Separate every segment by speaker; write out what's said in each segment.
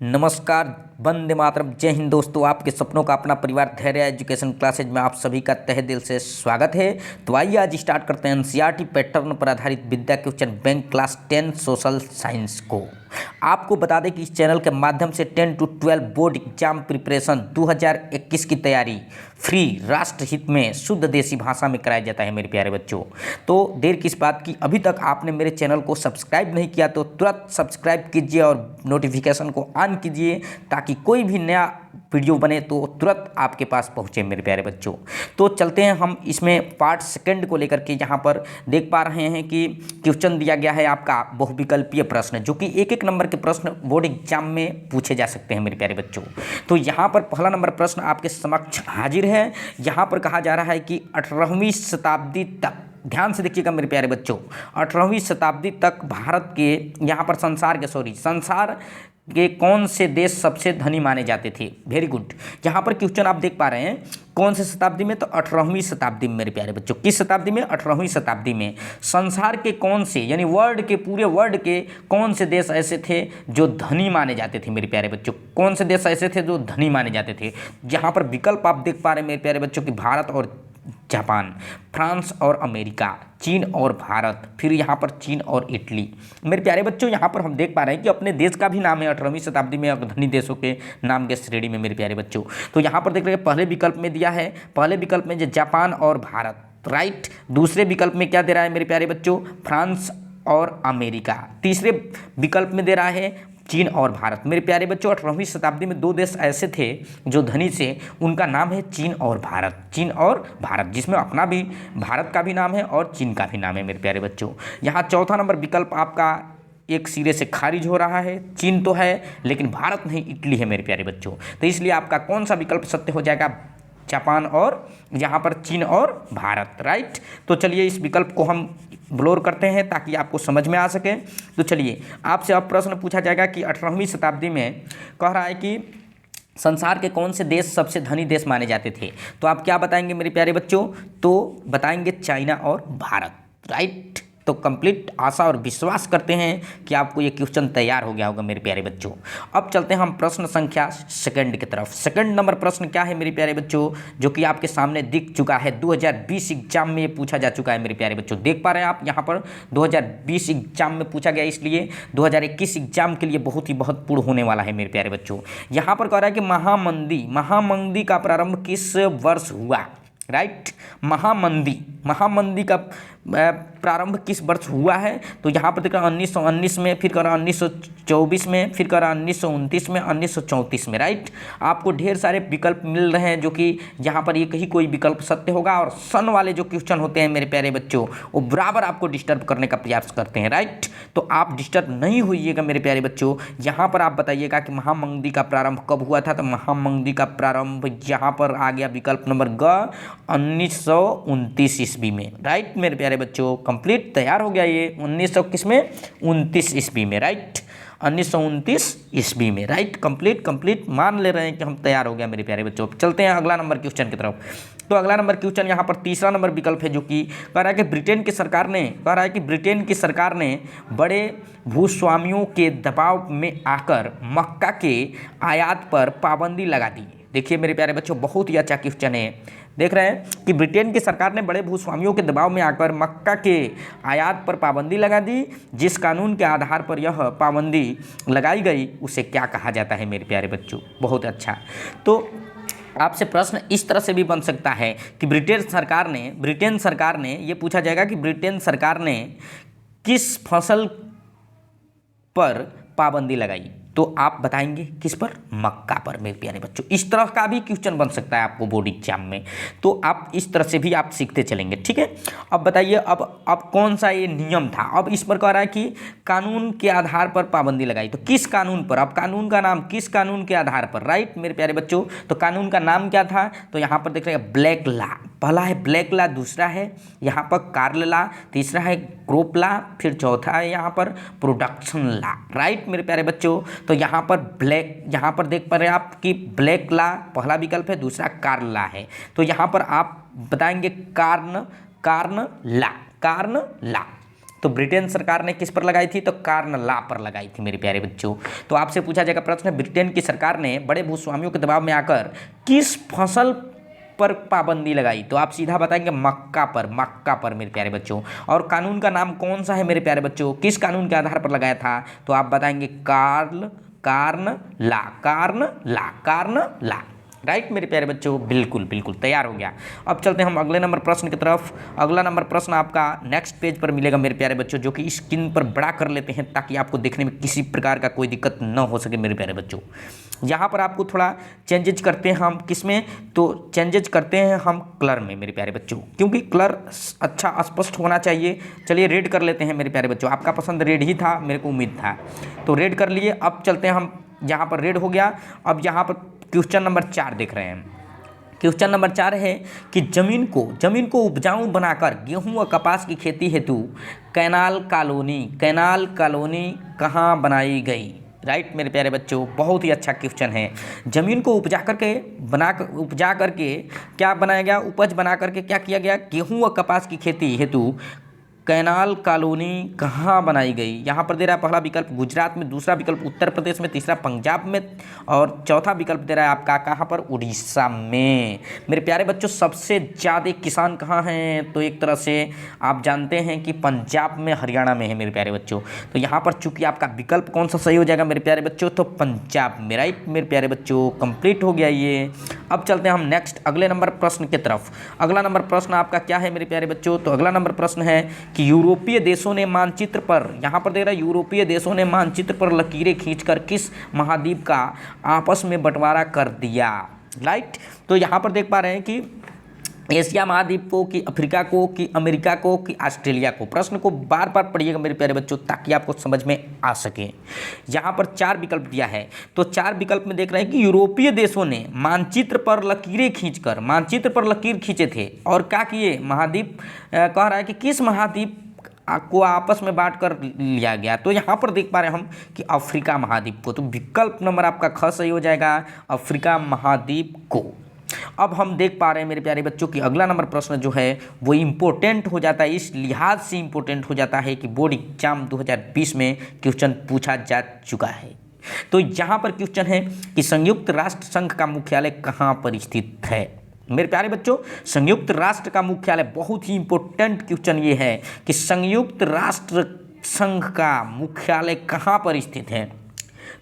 Speaker 1: नमस्कार, वंदे मातरम, जय हिंद दोस्तों। आपके सपनों का अपना परिवार धैर्य एजुकेशन क्लासेज में आप सभी का तहे दिल से स्वागत है। तो आइए आज स्टार्ट करते हैं एनसीईआरटी पैटर्न पर आधारित Vidya question bank class 10 social science को। आपको बता दें कि इस चैनल के माध्यम से 10 to 12 बोर्ड एग्जाम प्रिपरेशन 2021 की तैयारी फ्री राष्ट्र हित में शुद्ध देसी भाषा में कराया जाता है मेरे प्यारे बच्चों। तो देर किस बात की, अभी तक आपने मेरे चैनल को सब्सक्राइब नहीं किया तो तुरंत सब्सक्राइब कीजिए और नोटिफिकेशन को ऑन कीजिए ताकि कोई भी नया वीडियो बने तो तुरंत आपके पास पहुंचे मेरे प्यारे बच्चों। तो चलते हैं हम इसमें पार्ट सेकंड को लेकर के। यहाँ पर देख पा रहे हैं कि क्वेश्चन दिया गया है आपका बहुविकल्पीय प्रश्न, जो कि एक एक नंबर के प्रश्न बोर्ड एग्जाम में पूछे जा सकते हैं मेरे प्यारे बच्चों। तो यहाँ पर पहला नंबर प्रश्न आपके समक्ष हाजिर है। यहाँ पर कहा जा रहा है कि 18वीं शताब्दी तक, ध्यान से देखिएगा मेरे प्यारे बच्चों, 18वीं शताब्दी तक भारत के, यहाँ पर संसार के कौन से देश सबसे धनी माने जाते थे। Very good. यहाँ पर क्वेश्चन आप देख पा रहे हैं कौन से शताब्दी में, तो 18वीं शताब्दी में मेरे प्यारे बच्चों। किस शताब्दी में? 18वीं शताब्दी में। संसार के कौन से, यानी वर्ल्ड के, पूरे वर्ल्ड के कौन से देश ऐसे थे जो धनी माने जाते थे मेरे प्यारे बच्चों। कौन से देश ऐसे थे जो धनी माने जाते थे? यहाँ पर विकल्प आप देख पा रहे हैं मेरे प्यारे बच्चों कि भारत और जापान, फ्रांस और अमेरिका, चीन और भारत, फिर यहाँ पर चीन और इटली। मेरे प्यारे बच्चों यहाँ पर हम देख पा रहे हैं कि अपने देश का भी नाम है 18वीं शताब्दी में धनी देशों के नाम के श्रेणी में मेरे प्यारे बच्चों। तो यहाँ पर देख रहे हैं पहले विकल्प में दिया है, पहले विकल्प में जापान और भारत, राइट। दूसरे विकल्प में क्या दे रहा है मेरे प्यारे बच्चों? फ्रांस और अमेरिका। तीसरे विकल्प में दे रहा है चीन और भारत। मेरे प्यारे बच्चों 18वीं शताब्दी में दो देश ऐसे थे जो धनी से, उनका नाम है चीन और भारत। चीन और भारत, जिसमें अपना भी भारत का भी नाम है और चीन का भी नाम है मेरे प्यारे बच्चों। यहाँ चौथा नंबर विकल्प आपका एक सिरे से खारिज हो रहा है। चीन तो है लेकिन भारत नहीं, इटली है मेरे प्यारे बच्चों। तो इसलिए आपका कौन सा विकल्प सत्य हो जाएगा? जापान और यहाँ पर चीन और भारत, राइट। तो चलिए इस विकल्प को हम ब्लोर करते हैं ताकि आपको समझ में आ सके। तो चलिए आपसे अब प्रश्न पूछा जाएगा कि 18वीं शताब्दी में कह रहा है कि संसार के कौन से देश सबसे धनी देश माने जाते थे। तो आप क्या बताएंगे मेरे प्यारे बच्चों? तो बताएंगे चाइना और भारत, राइट। तो कंप्लीट आशा और विश्वास करते हैं कि आपको ये क्वेश्चन तैयार हो गया होगा मेरे प्यारे बच्चों। अब चलते हैं हम प्रश्न संख्या सेकंड की तरफ। सेकंड नंबर प्रश्न क्या है मेरे प्यारे बच्चों, जो कि आपके सामने दिख चुका है, 2020 एग्जाम में ये पूछा जा चुका है मेरे प्यारे बच्चों। देख पा रहे हैं आप यहाँ पर 2020 एग्जाम में पूछा गया, इसलिए 2021 एग्जाम के लिए बहुत ही महत्वपूर्ण होने वाला है मेरे प्यारे बच्चों। यहाँ पर कह रहा है कि महामंदी का प्रारंभ किस वर्ष हुआ, राइट। महामंदी का प्रारंभ किस वर्ष हुआ है? तो यहाँ पर देख रहा 1919 में, फिर करा 1924 में, फिर करा 1929 में, 1934 में, राइट। आपको ढेर सारे विकल्प मिल रहे हैं जो कि यहाँ पर एक ही कोई विकल्प सत्य होगा। और सन वाले जो क्वेश्चन होते हैं मेरे प्यारे बच्चों, वो बराबर आपको डिस्टर्ब करने का प्रयास करते हैं, राइट। तो आप डिस्टर्ब नहीं होइएगा मेरे प्यारे बच्चों। यहाँ पर आप बताइएगा कि महामंदी का प्रारंभ कब हुआ था। तो महामंदी का प्रारंभ यहाँ पर आ गया विकल्प नंबर ग 1929 ईस्वी में, राइट मेरे प्यारे बच्चों। कंप्लीट तैयार हो गया ये 1929 ईस्वी में, राइट। 1929 ईस्वी में, राइट। कंप्लीट मान ले रहे हैं कि हम तैयार हो गया मेरे प्यारे बच्चों। चलते हैं अगला नंबर क्वेश्चन की तरफ। तो अगला नंबर क्वेश्चन यहाँ पर तीसरा नंबर विकल्प है, जो कि कह रहा है कि ब्रिटेन की सरकार ने बड़े भूस्वामियों के दबाव में आकर मक्का के आयात पर पाबंदी लगा दी। देखिए मेरे प्यारे बच्चों, बहुत ही अच्छा क्वेश्चन है। देख रहे हैं कि ब्रिटेन की सरकार ने बड़े भूस्वामियों के दबाव में आकर मक्का के आयात पर पाबंदी लगा दी। जिस कानून के आधार पर यह पाबंदी लगाई गई उसे क्या कहा जाता है मेरे प्यारे बच्चों? बहुत अच्छा। तो आपसे प्रश्न इस तरह से भी बन सकता है कि ब्रिटेन सरकार ने ये पूछा जाएगा कि ब्रिटेन सरकार ने किस फसल पर पाबंदी लगाई। तो आप बताएंगे किस पर? मक्का पर मेरे प्यारे बच्चों। इस तरह का भी क्वेश्चन बन सकता है आपको बोर्ड एग्जाम में। तो आप इस तरह से भी आप सीखते चलेंगे, ठीक है। अब बताइए अब कौन सा ये नियम था। अब इस पर कह रहा है कि कानून के आधार पर पाबंदी लगाई। तो किस कानून पर? अब कानून का नाम, किस कानून के आधार पर, राइट मेरे प्यारे बच्चों। तो कानून का नाम क्या था? तो यहाँ पर देख रहे हैं ब्लैक लॉ। पहला है ब्लैक लॉ, दूसरा है यहाँ पर कार्ल लॉ, तीसरा है क्रॉप लॉ, फिर चौथा है यहाँ पर प्रोडक्शन लॉ, राइट मेरे प्यारे बच्चों। तो यहाँ पर देख पा रहे हैं आप कि ब्लैक लॉ पहला विकल्प है, दूसरा कार्ल लॉ है। तो यहाँ पर आप बताएंगे कार्न लॉ। तो ब्रिटेन सरकार ने किस पर लगाई थी? तो कार्न लॉ पर लगाई थी मेरे प्यारे बच्चों। तो आपसे पूछा जाएगा प्रश्न, ब्रिटेन की सरकार ने बड़े भूस्वामियों के दबाव में आकर किस फसल पर पाबंदी लगाई? तो आप सीधा बताएंगे मक्का पर, मक्का पर मेरे प्यारे बच्चों। और कानून का नाम कौन सा है मेरे प्यारे बच्चों? किस कानून के आधार पर लगाया था? तो आप बताएंगे कार्न ला। राइट मेरे प्यारे बच्चों, बिल्कुल बिल्कुल तैयार हो गया। अब चलते हैं हम अगले नंबर प्रश्न की तरफ। अगला नंबर प्रश्न आपका नेक्स्ट पेज पर मिलेगा मेरे प्यारे बच्चों, जो कि स्क्रीन पर बड़ा कर लेते हैं ताकि आपको देखने में किसी प्रकार का कोई दिक्कत न हो सके मेरे प्यारे बच्चों। यहाँ पर आपको थोड़ा चेंजेज करते हैं हम, किसमें? तो चेंजेज करते हैं हम कलर में मेरे प्यारे बच्चों, क्योंकि कलर अच्छा स्पष्ट होना चाहिए। चलिए रेड कर लेते हैं मेरे प्यारे बच्चों, आपका पसंद रेड ही था, मेरे को उम्मीद था, तो रेड कर लिए। अब चलते हैं हम, यहाँ पर रेड हो गया। अब यहाँ पर क्वेश्चन नंबर 4 देख रहे हैं। क्वेश्चन नंबर 4 है कि जमीन को उपजाऊ बनाकर गेहूं व कपास की खेती हेतु कैनाल कॉलोनी कहाँ बनाई गई? राइट मेरे प्यारे बच्चों, बहुत ही अच्छा क्वेश्चन है। जमीन को उपजा करके क्या बनाया गया? उपज बना करके क्या किया गया? गेहूं व कपास की खेती हेतु कैनाल कॉलोनी कहाँ बनाई गई? यहाँ पर दे रहा है पहला विकल्प गुजरात में, दूसरा विकल्प उत्तर प्रदेश में, तीसरा पंजाब में, और चौथा विकल्प दे रहा है आपका कहाँ पर? उड़ीसा में। मेरे प्यारे बच्चों, सबसे ज़्यादा किसान कहाँ हैं? तो एक तरह से आप जानते हैं कि पंजाब में, हरियाणा में है मेरे प्यारे बच्चों। तो यहाँ पर चूंकि आपका विकल्प कौन सा सही हो जाएगा मेरे प्यारे बच्चों? तो पंजाब में। राइट मेरे प्यारे बच्चों, कंप्लीट हो गया ये। अब चलते हैं हम नेक्स्ट अगले नंबर प्रश्न की तरफ। अगला नंबर प्रश्न आपका क्या है मेरे प्यारे बच्चों? तो अगला नंबर प्रश्न है कि यूरोपीय देशों ने मानचित्र पर, यहाँ पर दे रहा है यूरोपीय देशों ने मानचित्र पर लकीरें खींचकर किस महाद्वीप का आपस में बंटवारा कर दिया? राइट, तो यहाँ पर देख पा रहे हैं कि एशिया महाद्वीप को, कि अफ्रीका को, कि अमेरिका को, कि ऑस्ट्रेलिया को। प्रश्न को बार बार पढ़िएगा मेरे प्यारे बच्चों ताकि आपको समझ में आ सके। यहाँ पर 4 विकल्प दिया है, तो 4 विकल्प में देख रहे हैं कि यूरोपीय देशों ने मानचित्र पर लकीरें खींचकर, मानचित्र पर लकीर खींचे थे और क्या किए? महाद्वीप कह रहा है कि किस महाद्वीप को आपस में बांट कर लिया गया? तो यहाँ पर देख पा रहे हैं हम कि अफ्रीका महाद्वीप को। तो विकल्प नंबर आपका ख सही हो जाएगा, अफ्रीका महाद्वीप को। अब हम देख पा रहे हैं मेरे प्यारे बच्चों कि अगला नंबर प्रश्न जो है वो इम्पोर्टेंट हो जाता है, इस लिहाज से इम्पोर्टेंट हो जाता है कि बोर्ड एग्जाम 2020 में क्वेश्चन पूछा जा चुका है। तो यहाँ पर क्वेश्चन है कि संयुक्त राष्ट्र संघ का मुख्यालय कहाँ पर स्थित है? मेरे प्यारे बच्चों, संयुक्त राष्ट्र का मुख्यालय, बहुत ही इंपॉर्टेंट क्वेश्चन ये है कि संयुक्त राष्ट्र संघ का मुख्यालय कहाँ पर स्थित है?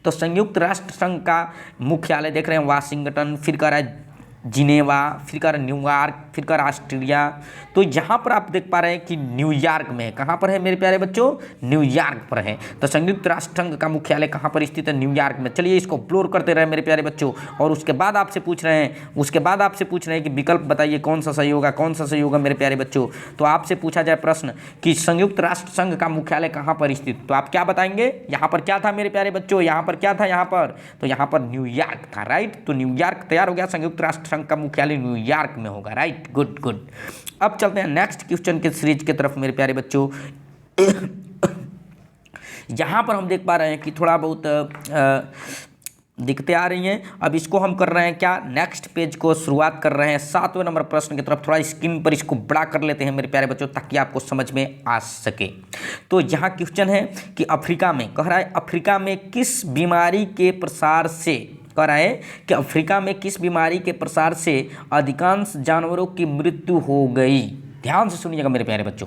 Speaker 1: तो संयुक्त राष्ट्र संघ का मुख्यालय देख रहे हैं वाशिंगटन, फिर कह रहा है जिनेवा, फिर कर न्यूयॉर्क, फिर कर ऑस्ट्रेलिया। तो यहाँ पर आप देख पा रहे हैं कि न्यूयॉर्क में है। कहाँ पर है मेरे प्यारे बच्चों? न्यूयॉर्क पर है। तो संयुक्त राष्ट्र संघ का मुख्यालय कहाँ पर स्थित है? न्यूयॉर्क में। चलिए इसको एक्सप्लोर करते रहे मेरे प्यारे बच्चों, और उसके बाद आपसे पूछ रहे हैं कि विकल्प बताइए कौन सा सही होगा मेरे प्यारे बच्चों। तो आपसे पूछा जाए प्रश्न कि संयुक्त राष्ट्र संघ का मुख्यालय कहाँ पर स्थित, तो आप क्या बताएंगे? यहाँ पर क्या था मेरे प्यारे बच्चों? यहाँ पर क्या था? तो यहाँ पर न्यूयॉर्क था। राइट, तो न्यूयॉर्क तैयार हो गया, संयुक्त राष्ट्र संघ का मुख्यालय न्यूयॉर्क में होगा। Right, good. अब चलते हैं नेक्स्ट क्वेश्चन के सीरीज की तरफ मेरे प्यारे बच्चों। यहाँ पर हम देख पा रहे हैं कि थोड़ा बहुत दिक्कतें आ रही हैं। अब इसको हम कर रहे हैं क्या? नेक्स्ट पेज को शुरुआत कर रहे हैं 7वें नंबर प्रश्न की तरफ। थोड़ा स्क्रीन पर इसको बड़ा कर लेते हैं मेरे प्यारे बच्चों ताकि आपको समझ में आ सके। तो यहाँ क्वेश्चन है कि अफ्रीका में, कह रहा है अफ्रीका में किस बीमारी के प्रसार से, कह रहा है कि अफ्रीका में किस बीमारी के प्रसार से अधिकांश जानवरों की मृत्यु हो गई? ध्यान से सुनिएगा मेरे प्यारे बच्चों।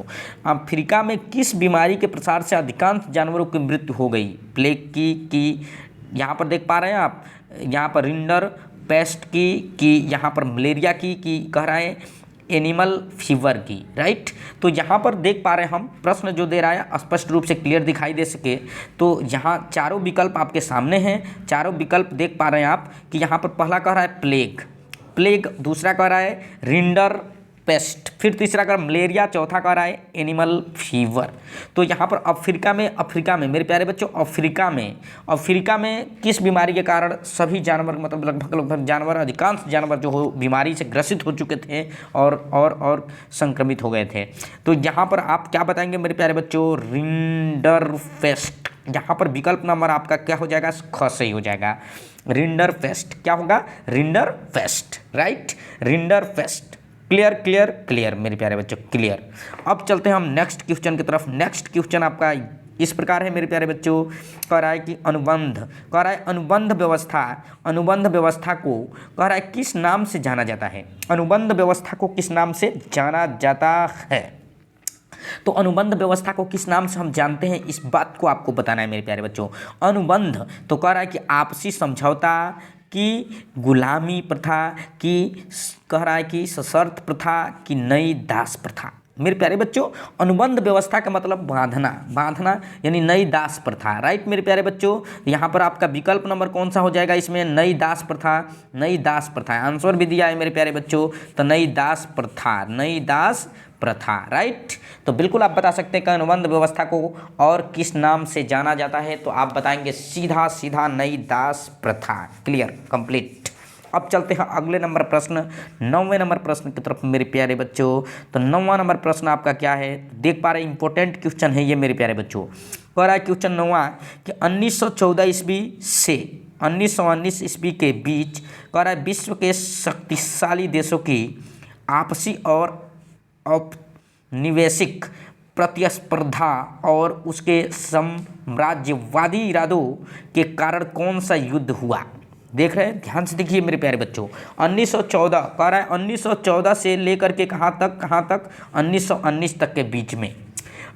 Speaker 1: अफ्रीका में किस बीमारी के प्रसार से अधिकांश जानवरों की मृत्यु हो गई? प्लेग की यहाँ पर देख पा रहे हैं आप, यहाँ पर रिंडर पेस्ट की यहाँ पर मलेरिया की कह रहा है एनिमल फीवर की। राइट, तो यहाँ पर देख पा रहे हैं हम, प्रश्न जो दे रहा है स्पष्ट रूप से क्लियर दिखाई दे सके तो यहाँ चारों विकल्प आपके सामने हैं। चारों विकल्प देख पा रहे हैं आप कि यहाँ पर पहला कह रहा है प्लेग, दूसरा कह रहा है रिंडर पेस्ट, फिर तीसरा कह मलेरिया, चौथा कह रहा है एनिमल फीवर। तो यहाँ पर अफ्रीका में मेरे प्यारे बच्चों, अफ्रीका में किस बीमारी के कारण सभी जानवर, मतलब लगभग जानवर, अधिकांश जानवर जो हो बीमारी से ग्रसित हो चुके थे और संक्रमित हो गए थे। तो यहाँ पर आप क्या बताएंगे मेरे प्यारे बच्चों? Rinder paste. यहाँ पर विकल्प नंबर आपका क्या हो जाएगा? ख सही हो जाएगा, रिंडर पेस्ट। क्या होगा? Rinder paste. Right, rinder paste. Clear clear clear मेरे प्यारे बच्चों, क्लियर। अब चलते हैं हम नेक्स्ट क्वेश्चन की तरफ। नेक्स्ट क्वेश्चन आपका इस प्रकार है मेरे प्यारे बच्चों, कह रहा है कि अनुबंध, कह रहा है अनुबंध व्यवस्था, अनुबंध व्यवस्था को कह रहा है किस नाम से जाना जाता है, अनुबंध व्यवस्था को किस नाम से जाना जाता है। तो अनुबंध व्यवस्था को किस नाम से हम जानते हैं, इस बात को आपको बताना है मेरे प्यारे बच्चों। अनुबंध तो कह रहा है कि आपसी समझौता, कि गुलामी प्रथा, कि कह रहा है कि सशर्त प्रथा, कि नई दास प्रथा। मेरे प्यारे बच्चों, अनुबंध व्यवस्था का मतलब बांधना, बांधना यानी नई दास प्रथा, राइट मेरे प्यारे बच्चों। यहाँ पर आपका विकल्प नंबर कौन सा हो जाएगा इसमें, नई दास प्रथा, नई दास प्रथा। आंसर भी दिया है मेरे प्यारे बच्चों, तो नई दास प्रथा, नई दास प्रथा, राइट। तो बिल्कुल आप बता सकते हैं कि अनुबंध व्यवस्था को और किस नाम से जाना जाता है, तो आप बताएंगे सीधा सीधा नई दास प्रथा। Clear, complete. अब चलते हैं अगले नंबर प्रश्न, 9वें नंबर प्रश्न की तरफ मेरे प्यारे बच्चों। तो 9वां नंबर प्रश्न आपका क्या है, देख पा रहे इंपॉर्टेंट क्वेश्चन है ये मेरे प्यारे बच्चों। कह रहा है क्वेश्चन 9वां कि 1914 ईस्वी से 1919 ईस्वी के बीच कह रहा है विश्व के शक्तिशाली देशों की आपसी और औपनिवेशिक प्रतिस्पर्धा और उसके साम्राज्यवादी इरादों के कारण कौन सा युद्ध हुआ। देख रहे हैं, ध्यान से देखिए मेरे प्यारे बच्चों। 1914 कह रहा है 1914 से लेकर के कहाँ तक 1919 तक के बीच में।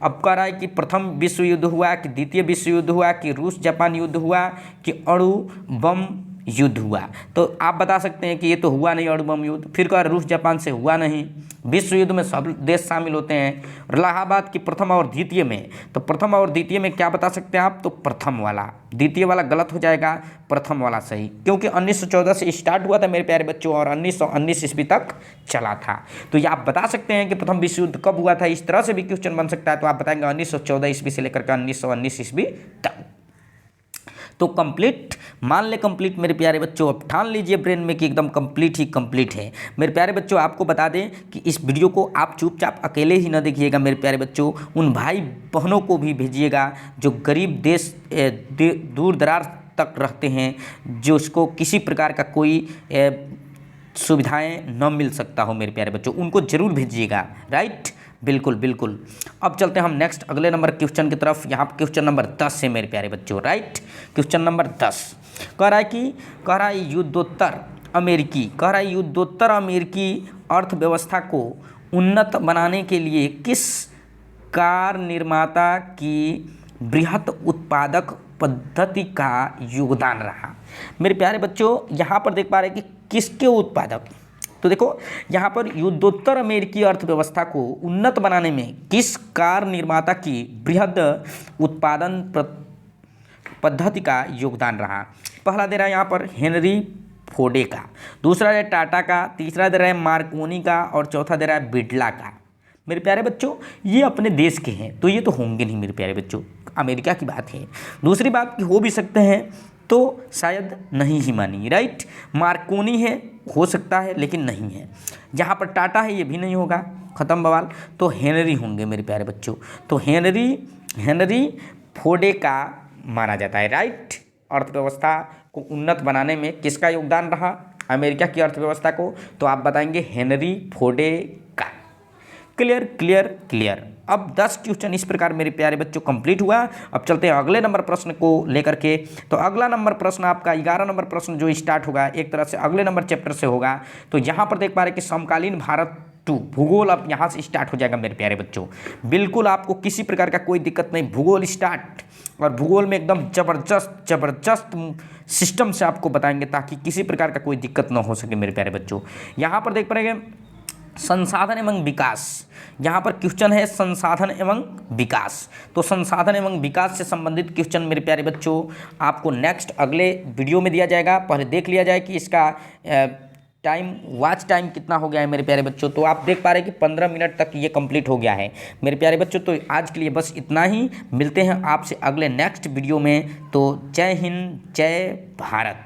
Speaker 1: अब कह रहा है कि प्रथम विश्व युद्ध हुआ, कि द्वितीय विश्व युद्ध हुआ, कि रूस जापान युद्ध हुआ, कि अणु बम युद्ध हुआ। तो आप बता सकते हैं कि ये तो हुआ नहीं अणु बम युद्ध, फिर कह रूस जापान से हुआ नहीं। विश्व युद्ध में सब देश शामिल होते हैं। इलाहाबाद की प्रथम और द्वितीय में, तो प्रथम और द्वितीय में क्या बता सकते हैं आप, तो प्रथम वाला, द्वितीय वाला गलत हो जाएगा, प्रथम वाला सही, क्योंकि 1914 से स्टार्ट हुआ था मेरे प्यारे बच्चों और 1919 ईस्वी तक चला था। तो ये आप बता सकते हैं कि प्रथम विश्व युद्ध कब हुआ था, इस तरह से भी क्वेश्चन बन सकता है। तो आप बताएंगे 1914 ईस्वी से लेकर के 1919 ईस्वी तक। तो कंप्लीट, मान ले कंप्लीट मेरे प्यारे बच्चों। अब ठान लीजिए ब्रेन में कि एकदम कंप्लीट ही कंप्लीट है मेरे प्यारे बच्चों। आपको बता दें कि इस वीडियो को आप चुपचाप अकेले ही ना देखिएगा मेरे प्यारे बच्चों, उन भाई बहनों को भी भेजिएगा जो गरीब देश दूर दराज तक रहते हैं, जो उसको किसी प्रकार का कोई सुविधाएं न मिल सकता हो मेरे प्यारे बच्चों, उनको जरूर भेजिएगा, राइट। बिल्कुल बिल्कुल। अब चलते हैं हम नेक्स्ट अगले नंबर क्वेश्चन की तरफ। यहाँ पर क्वेश्चन नंबर 10 है मेरे प्यारे बच्चों, राइट। क्वेश्चन नंबर 10 कह रहा है युद्धोत्तर अमेरिकी, कह रहा है युद्धोत्तर अमेरिकी अर्थव्यवस्था को उन्नत बनाने के लिए किस कार निर्माता की बृहत उत्पादक पद्धति का योगदान रहा। मेरे प्यारे बच्चों, यहाँ पर देख पा रहे हैं कि किसके उत्पादक, तो देखो यहाँ पर युद्धोत्तर अमेरिकी अर्थव्यवस्था को उन्नत बनाने में किस कार निर्माता की बृहद उत्पादन पद्धति का योगदान रहा। पहला दे रहा है यहाँ पर हेनरी फोर्ड का, दूसरा दे रहा है टाटा का, तीसरा दे रहा है मार्कोनी का और चौथा दे रहा है बिड़ला का। मेरे प्यारे बच्चों, ये अपने देश के हैं तो ये तो होंगे नहीं मेरे प्यारे बच्चों, अमेरिका की बात है। दूसरी बात कि हो भी सकते हैं तो शायद नहीं ही मानी, राइट। मार्कोनी है, हो सकता है लेकिन नहीं है। जहाँ पर टाटा है ये भी नहीं होगा, ख़त्म बवाल। तो हेनरी होंगे मेरे प्यारे बच्चों। तो हेनरी फोर्ड का माना जाता है, राइट। अर्थव्यवस्था को उन्नत बनाने में किसका योगदान रहा, अमेरिका की अर्थव्यवस्था को, तो आप बताएंगे हेनरी फोर्ड का। Clear clear clear. अब 10 क्वेश्चन इस प्रकार मेरे प्यारे बच्चों कंप्लीट हुआ। अब चलते हैं अगले नंबर प्रश्न को लेकर के। तो अगला नंबर प्रश्न आपका 11 नंबर प्रश्न जो स्टार्ट होगा एक तरह से अगले नंबर चैप्टर से होगा। तो यहाँ पर देख पा रहे कि समकालीन भारत 2 भूगोल अब यहाँ से स्टार्ट हो जाएगा मेरे प्यारे बच्चों। बिल्कुल आपको किसी प्रकार का कोई दिक्कत नहीं, भूगोल स्टार्ट, और भूगोल में एकदम ज़बरदस्त सिस्टम से आपको बताएंगे ताकि किसी प्रकार का कोई दिक्कत ना हो सके मेरे प्यारे बच्चों। यहाँ पर देख पाएंगे संसाधन एवं विकास, यहाँ पर क्वेश्चन है संसाधन एवं विकास। तो संसाधन एवं विकास से संबंधित क्वेश्चन मेरे प्यारे बच्चों आपको नेक्स्ट अगले वीडियो में दिया जाएगा। पहले देख लिया जाए कि इसका वॉच टाइम कितना हो गया है मेरे प्यारे बच्चों। तो आप देख पा रहे हैं कि 15 मिनट तक ये कंप्लीट हो गया है मेरे प्यारे बच्चों। तो आज के लिए बस इतना ही, मिलते हैं आपसे अगले नेक्स्ट वीडियो में। तो जय हिंद, जय भारत।